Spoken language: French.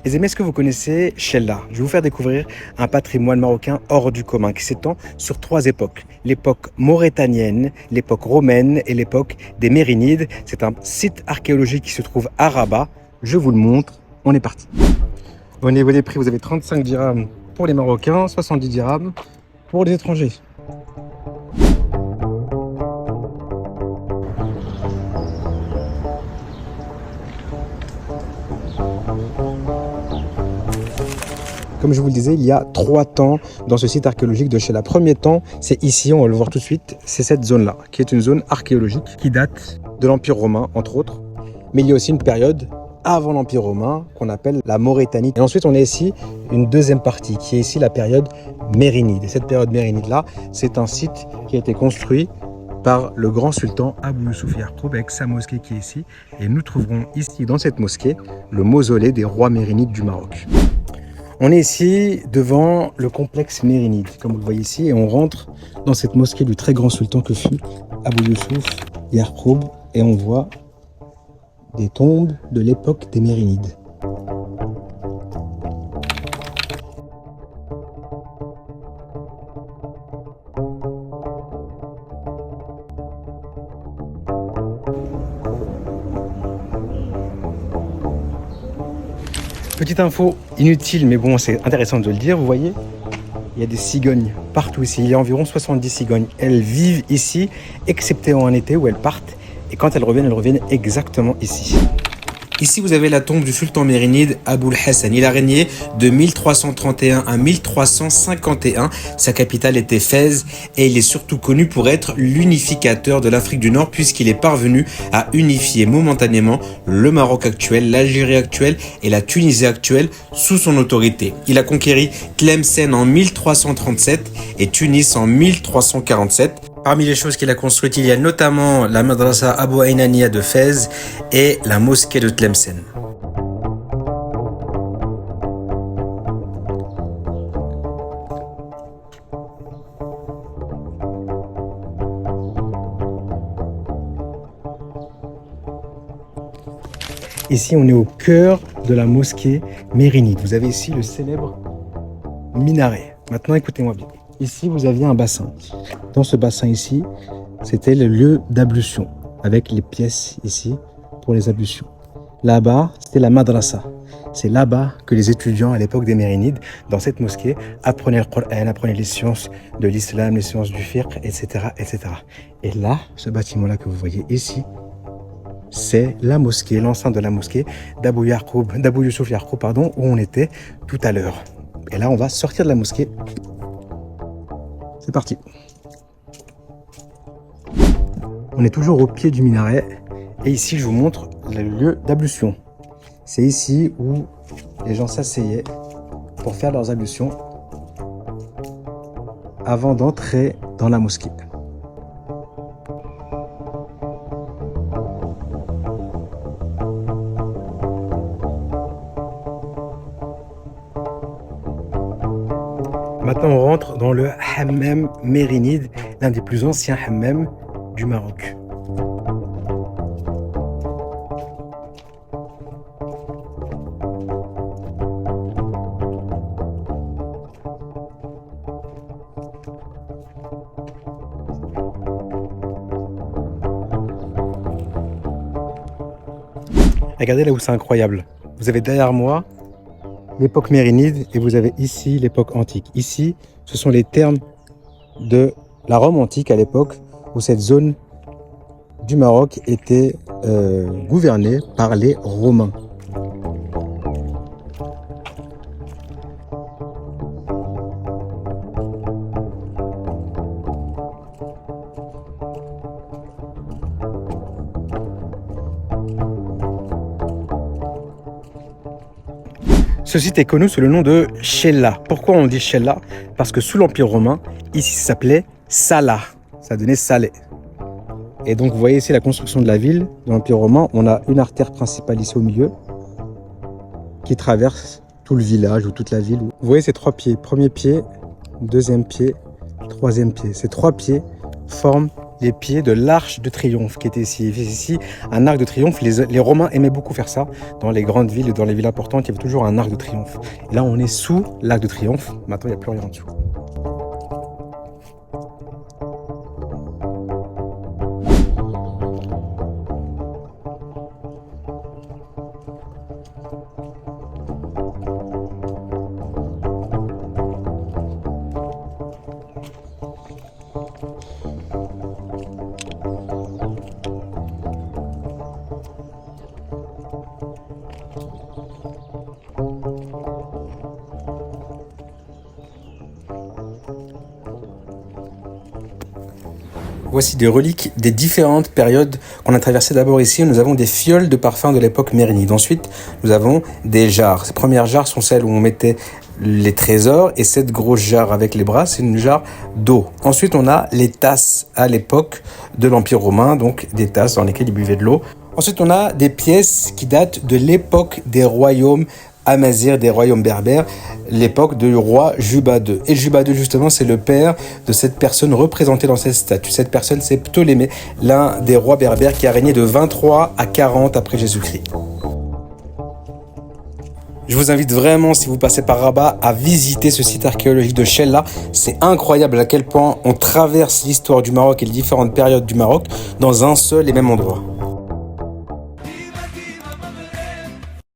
Les amis, est-ce que vous connaissez Chella? Je vais vous faire découvrir un patrimoine marocain hors du commun qui s'étend sur 3 époques. L'époque mauritanienne, l'époque romaine et l'époque des Mérinides. C'est un site archéologique qui se trouve à Rabat. Je vous le montre. On est parti. Au niveau des prix, vous avez 35 dirhams pour les Marocains, 70 dirhams pour les étrangers. Comme je vous le disais, il y a 3 temps dans ce site archéologique de Chella. Premier temps, c'est ici, on va le voir tout de suite, c'est cette zone-là, qui est une zone archéologique qui date de l'Empire romain, entre autres. Mais il y a aussi une période avant l'Empire romain qu'on appelle la Mauritanie. Et ensuite, on a ici une deuxième partie, qui est ici la période mérinide. Et cette période mérinide-là, c'est un site qui a été construit par le grand sultan Abou Youssouf Yarkoub avec sa mosquée qui est ici. Et nous trouverons ici, dans cette mosquée, le mausolée des rois mérinides du Maroc. On est ici devant le complexe mérinide, comme vous le voyez ici, et on rentre dans cette mosquée du très grand sultan que fut Abou Youssouf Yarkoub, et on voit des tombes de l'époque des Mérinides. Petite info inutile, mais bon, c'est intéressant de le dire, vous voyez, il y a des cigognes partout ici, il y a environ 70 cigognes. Elles vivent ici, excepté en été où elles partent, et quand elles reviennent exactement ici. Ici, vous avez la tombe du sultan mérinide Aboul Hassan. Il a régné de 1331 à 1351. Sa capitale était Fès et il est surtout connu pour être l'unificateur de l'Afrique du Nord puisqu'il est parvenu à unifier momentanément le Maroc actuel, l'Algérie actuelle et la Tunisie actuelle sous son autorité. Il a conquéri Tlemcen en 1337 et Tunis en 1347. Parmi les choses qu'il a construites, il y a notamment la madrasa Abou Aynania de Fès et la mosquée de Tlemcen. Ici, on est au cœur de la mosquée mérinide. Vous avez ici le célèbre minaret. Maintenant, écoutez-moi bien. Ici, vous aviez un bassin. Dans ce bassin ici, c'était le lieu d'ablution, avec les pièces ici pour les ablutions. Là-bas, c'était la madrasa. C'est là-bas que les étudiants à l'époque des Mérinides, dans cette mosquée, apprenaient le Coran, apprenaient les sciences de l'islam, les sciences du fiqh, etc., etc. Et là, ce bâtiment-là que vous voyez ici, c'est la mosquée, l'enceinte de la mosquée d'Abou Youssouf Yarkoub, où on était tout à l'heure. Et là, on va sortir de la mosquée. C'est parti. On est toujours au pied du minaret et ici je vous montre le lieu d'ablution. C'est ici où les gens s'asseyaient pour faire leurs ablutions avant d'entrer dans la mosquée. Maintenant, on rentre dans le hammam mérinide, l'un des plus anciens hammams du Maroc. Regardez là où c'est incroyable. Vous avez derrière moi l'époque mérinide et vous avez ici l'époque antique. Ici, ce sont les termes de la Rome antique à l'époque où cette zone du Maroc était gouvernée par les Romains. Ce site est connu sous le nom de Chella. Pourquoi on dit Chella? Parce que sous l'Empire romain, ici ça s'appelait Salah. Ça donnait salé. Et donc vous voyez ici la construction de la ville de l'Empire romain. On a une artère principale ici au milieu qui traverse tout le village ou toute la ville. Vous voyez ces 3 pieds. Premier pied, deuxième pied, troisième pied. Ces 3 pieds forment les pieds de l'arche de triomphe qui était ici. Ici, un arc de triomphe. Les Romains aimaient beaucoup faire ça. Dans les grandes villes, dans les villes importantes, il y avait toujours un arc de triomphe. Et là, on est sous l'arc de triomphe. Maintenant, il n'y a plus rien en dessous. Voici des reliques des différentes périodes qu'on a traversées. D'abord ici, nous avons des fioles de parfum de l'époque mérinide. Ensuite, nous avons des jarres. Ces premières jarres sont celles où on mettait les trésors, et cette grosse jarre avec les bras, c'est une jarre d'eau. Ensuite, on a les tasses à l'époque de l'Empire romain, donc des tasses dans lesquelles ils buvaient de l'eau. Ensuite, on a des pièces qui datent de l'époque des royaumes amazirs, des royaumes berbères, l'époque du roi Juba II. Et Juba II, justement, c'est le père de cette personne représentée dans cette statue. Cette personne, c'est Ptolémée, l'un des rois berbères qui a régné de 23 à 40 après Jésus-Christ. Je vous invite vraiment, si vous passez par Rabat, à visiter ce site archéologique de Chella. C'est incroyable à quel point on traverse l'histoire du Maroc et les différentes périodes du Maroc dans un seul et même endroit.